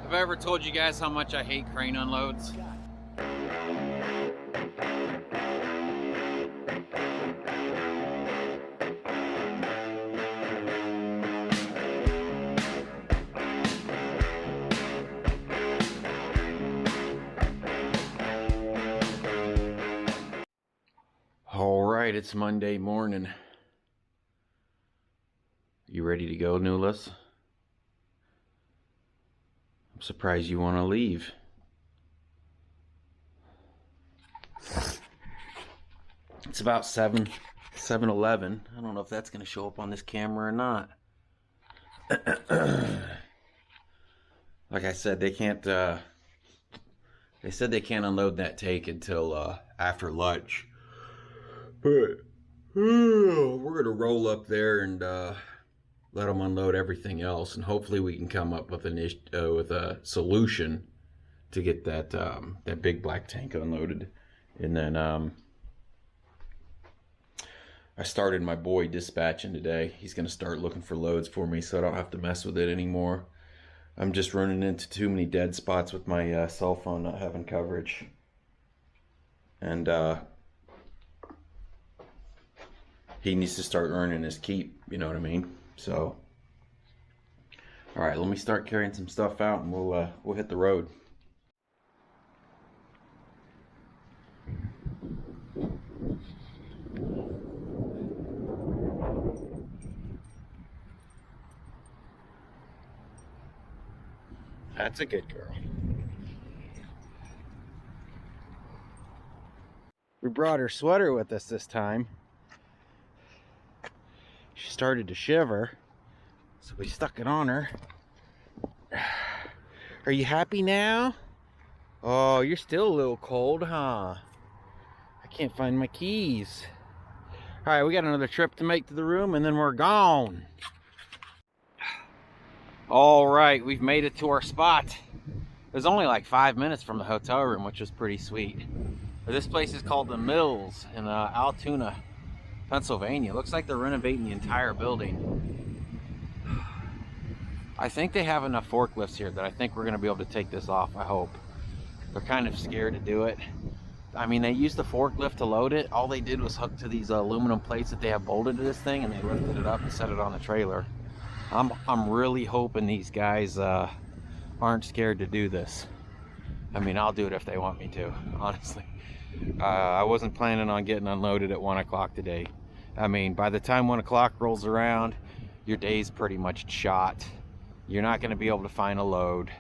Have I ever told you guys how much I hate crane unloads? All right, it's Monday morning. You ready to go, Nulis? I'm surprised you want to leave. It's about 7:11. I don't know if that's going to show up on this camera or not. Like I said, they can't. They said they can't unload that tank until after lunch. But we're gonna roll up there and let them unload everything else, and hopefully we can come up with a solution to get that that big black tank unloaded. And then I started my boy dispatching today. He's gonna start looking for loads for me, so I don't have to mess with it anymore. I'm just running into too many dead spots with my cell phone not having coverage, and he needs to start earning his keep, you know what I mean? So, all right, let me start carrying some stuff out, and we'll hit the road. That's a good girl. We brought her sweater with us this time. She started to shiver, so we stuck it on her. Are you happy now? Oh, you're still a little cold, huh? I can't find my keys. All right, we got another trip to make to the room, and then we're gone. All right, we've made it to our spot. It was only like 5 minutes from the hotel room, which was pretty sweet. This place is called The Mills in Altoona, Pennsylvania. Looks like they're renovating the entire building. I think they have enough forklifts here that I think we're gonna be able to take this off, I hope. They're kind of scared to do it. I mean, they used the forklift to load it. All they did was hook to these aluminum plates that they have bolted to this thing, and they lifted it up and set it on the trailer. I'm really hoping these guys aren't scared to do this. I mean, I'll do it if they want me to, honestly. I wasn't planning on getting unloaded at 1 o'clock today. I mean, by the time 1 o'clock rolls around, your day's pretty much shot. You're not going to be able to find a load.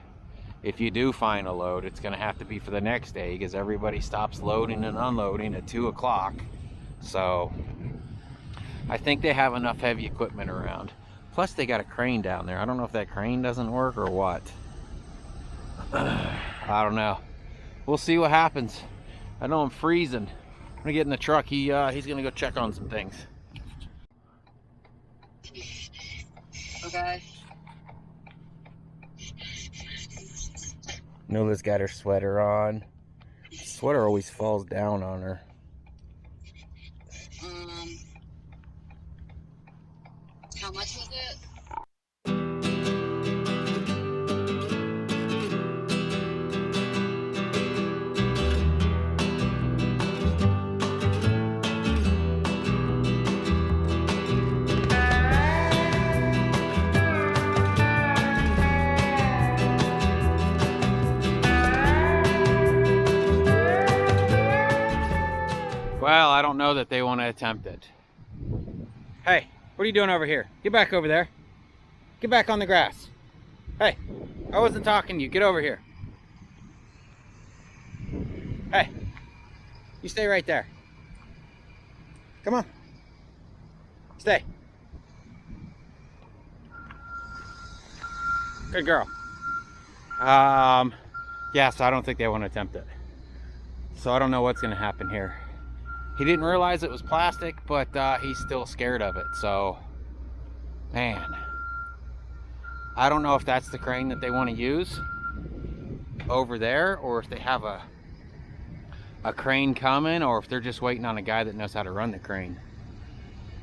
If you do find a load, it's going to have to be for the next day, because everybody stops loading and unloading at 2 o'clock. So I think they have enough heavy equipment around. Plus they got a crane down there. I don't know if that crane doesn't work or what. I don't know. We'll see what happens. I know I'm freezing. I'm gonna get in the truck. He's gonna go check on some things. Okay. Nola's got her sweater on. The sweater always falls down on her. How much was it? Well, I don't know that they want to attempt it. Hey, what are you doing over here? Get back over there. Get back on the grass. Hey, I wasn't talking to you. Get over here. Hey, you stay right there. Come on. Stay. Good girl. Yeah, so I don't think they want to attempt it. So I don't know what's going to happen here. He didn't realize it was plastic, but he's still scared of it. So, man, I don't know if that's the crane that they want to use over there, or if they have a crane coming, or if they're just waiting on a guy that knows how to run the crane.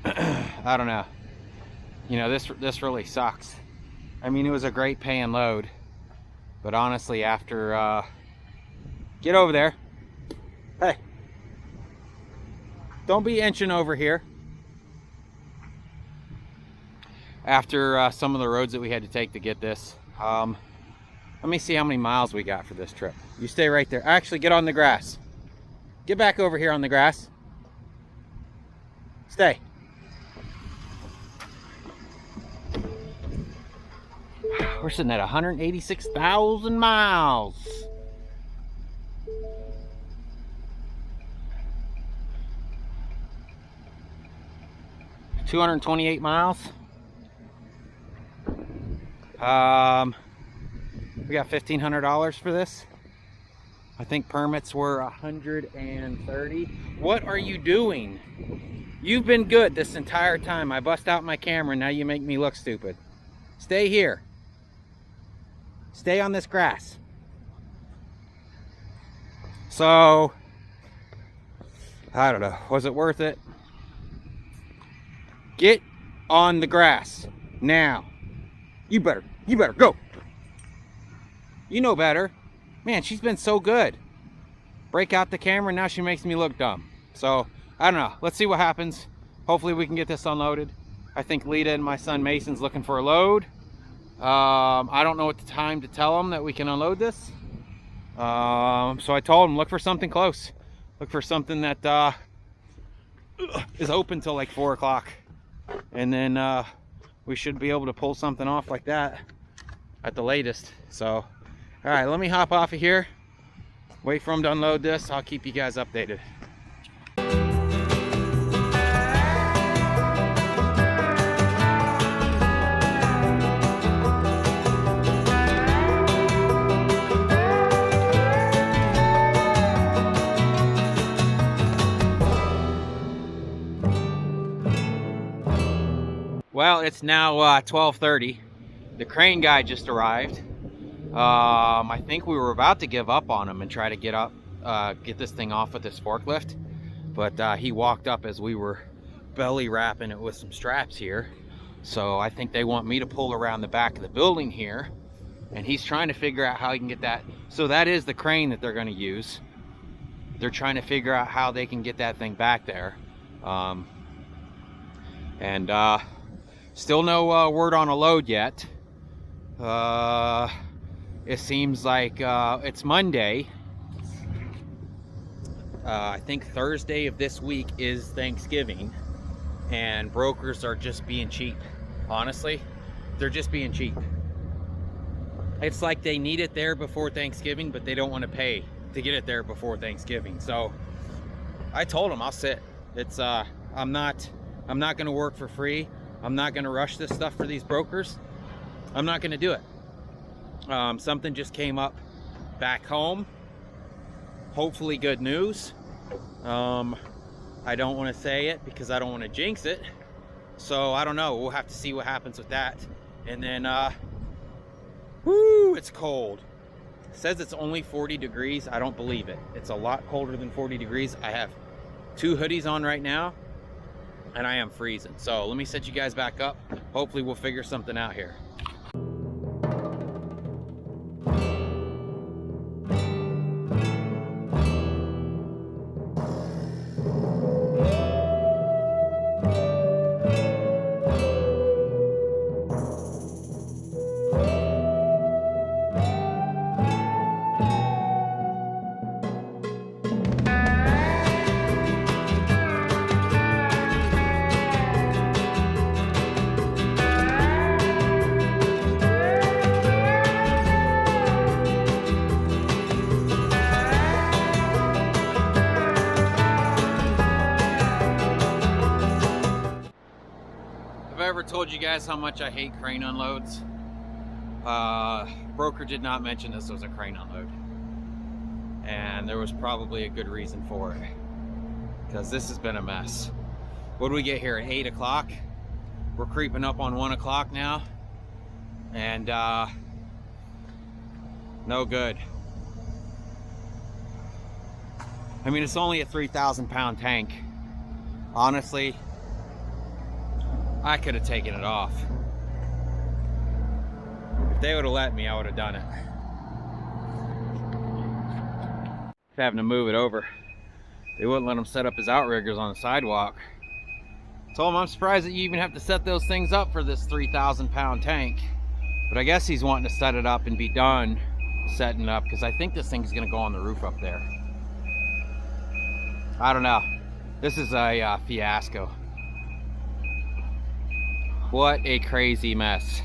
I don't know. You know, this really sucks. I mean, it was a great paying load, But honestly, after get over there. Hey, don't be inching over here. After some of the roads that we had to take to get this, let me see how many miles we got for this trip. You stay right there. Actually, get on the grass. Get back over here on the grass. Stay. We're sitting at 186,000 miles. $228 miles. We got $1,500 for this. I think permits were $130. What are you doing? You've been good this entire time. I bust out my camera, now you make me look stupid. Stay here. Stay on this grass. So, I don't know. Was it worth it? Get on the grass now. You better go. You know better. Man, she's been so good. Break out the camera, now she makes me look dumb. So, I don't know. Let's see what happens. Hopefully we can get this unloaded. I think Lita and my son Mason's looking for a load. I don't know what the time to tell them that we can unload this. So I told them, look for something close. Look for something that is open till like 4 o'clock. And then we should be able to pull something off like that at the latest. So, all right, let me hop off of here. Wait for them to unload this. I'll keep you guys updated. Well, it's now 12:30. The crane guy just arrived. I think we were about to give up on him and try to get this thing off with this forklift, but he walked up as we were belly wrapping it with some straps here. So I think they want me to pull around the back of the building here, and he's trying to figure out how he can get that. So that is the crane that they're going to use. They're trying to figure out how they can get that thing back there. Still no word on a load yet. It seems like it's Monday. I think Thursday of this week is Thanksgiving, and brokers are just being cheap. Honestly, they're just being cheap. It's like they need it there before Thanksgiving, but they don't want to pay to get it there before Thanksgiving. So I told them I'll sit. It's I'm not going to work for free. I'm not going to rush this stuff for these brokers. I'm not going to do it. Something just came up back home. Hopefully good news. I don't want to say it because I don't want to jinx it. So I don't know. We'll have to see what happens with that. And then, whoo, it's cold. It says it's only 40 degrees. I don't believe it. It's a lot colder than 40 degrees. I have 2 hoodies on right now, and I am freezing. So let me set you guys back up. Hopefully we'll figure something out here. Told you guys how much I hate crane unloads. Broker did not mention this was a crane unload, and there was probably a good reason for it, because this has been a mess. What do we get here at 8 o'clock? We're creeping up on 1 o'clock now, and no good. I mean, it's only a 3,000 pound tank. Honestly, I could have taken it off. If they would have let me, I would have done it. having to move it over. They wouldn't let him set up his outriggers on the sidewalk. Told him I'm surprised that you even have to set those things up for this 3,000 pound tank. But I guess he's wanting to set it up and be done setting it up, because I think this thing's gonna go on the roof up there. I don't know. This is a fiasco. What a crazy mess.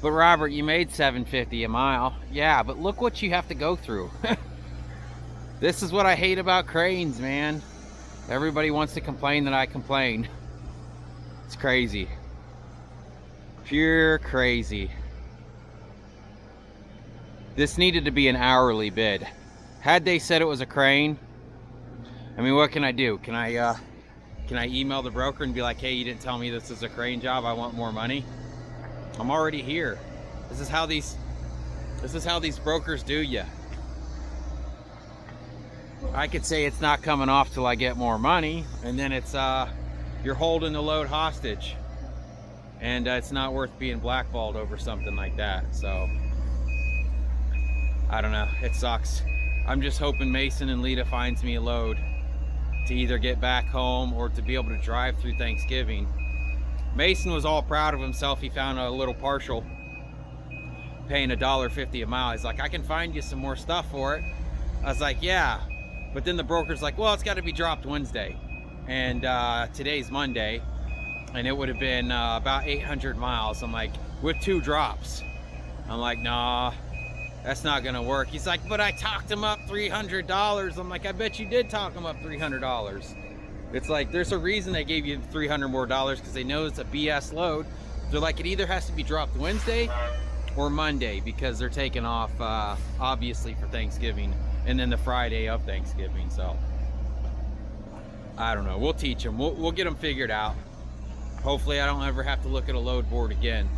But Robert, you made $7.50 a mile. Yeah, but look what you have to go through. This is what I hate about cranes, man. Everybody wants to complain that I complain. It's crazy. Pure crazy. This needed to be an hourly bid. Had they said it was a crane, I mean, what can I do? Can I email the broker and be like, hey, you didn't tell me this is a crane job, I want more money? I'm already here. This is how these brokers do you. I could say it's not coming off till I get more money, and then it's you're holding the load hostage, and it's not worth being blackballed over something like that. So I don't know, it sucks. I'm just hoping Mason and Lita finds me a load to either get back home or to be able to drive through Thanksgiving. Mason was all proud of himself. He found a little partial paying $1.50 a mile. He's like, I can find you some more stuff for it. I was like, yeah. But then the broker's like, well, it's got to be dropped Wednesday. And today's Monday. And it would have been about 800 miles. I'm like, with 2 drops. I'm like, nah, that's not going to work. He's like, but I talked him up $300. I'm like, I bet you did talk him up $300. It's like, there's a reason they gave you $300 more, because they know it's a BS load. They're like, it either has to be dropped Wednesday or Monday, because they're taking off, obviously, for Thanksgiving, and then the Friday of Thanksgiving. So I don't know. We'll teach them. We'll get them figured out. Hopefully I don't ever have to look at a load board again.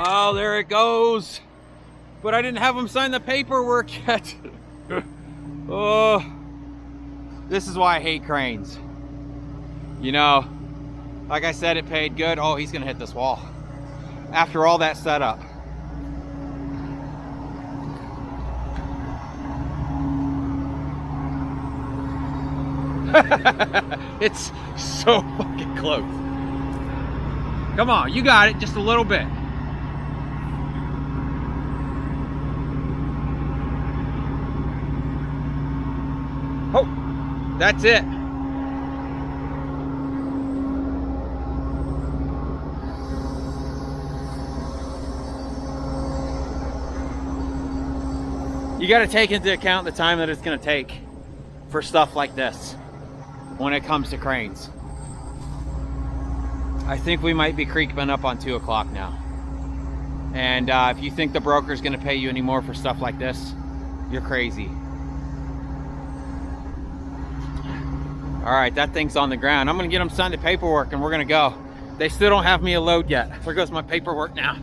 Oh, there it goes. But I didn't have him sign the paperwork yet. Oh, this is why I hate cranes. You know, like I said, it paid good. Oh, he's gonna hit this wall. After all that setup. It's so fucking close. Come on, you got it, just a little bit. Oh, that's it. You got to take into account the time that it's going to take for stuff like this when it comes to cranes. I think we might be creeping up on 2 o'clock now. And if you think the broker's going to pay you any more for stuff like this, you're crazy. All right, that thing's on the ground. I'm going to get them signed the paperwork and we're going to go. They still don't have me a load yet. There goes my paperwork now.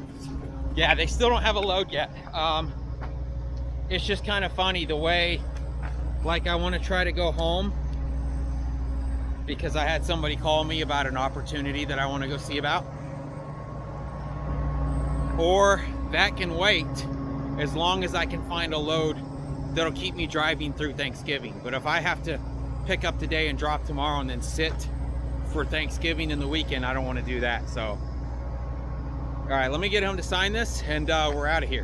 Yeah, they still don't have a load yet. It's just kind of funny the way, like, I want to try to go home because I had somebody call me about an opportunity that I want to go see about. Or that can wait as long as I can find a load that'll keep me driving through Thanksgiving. But if I have to pick up today and drop tomorrow and then sit for Thanksgiving and the weekend, I don't want to do that. So, all right, let me get him to sign this and we're out of here.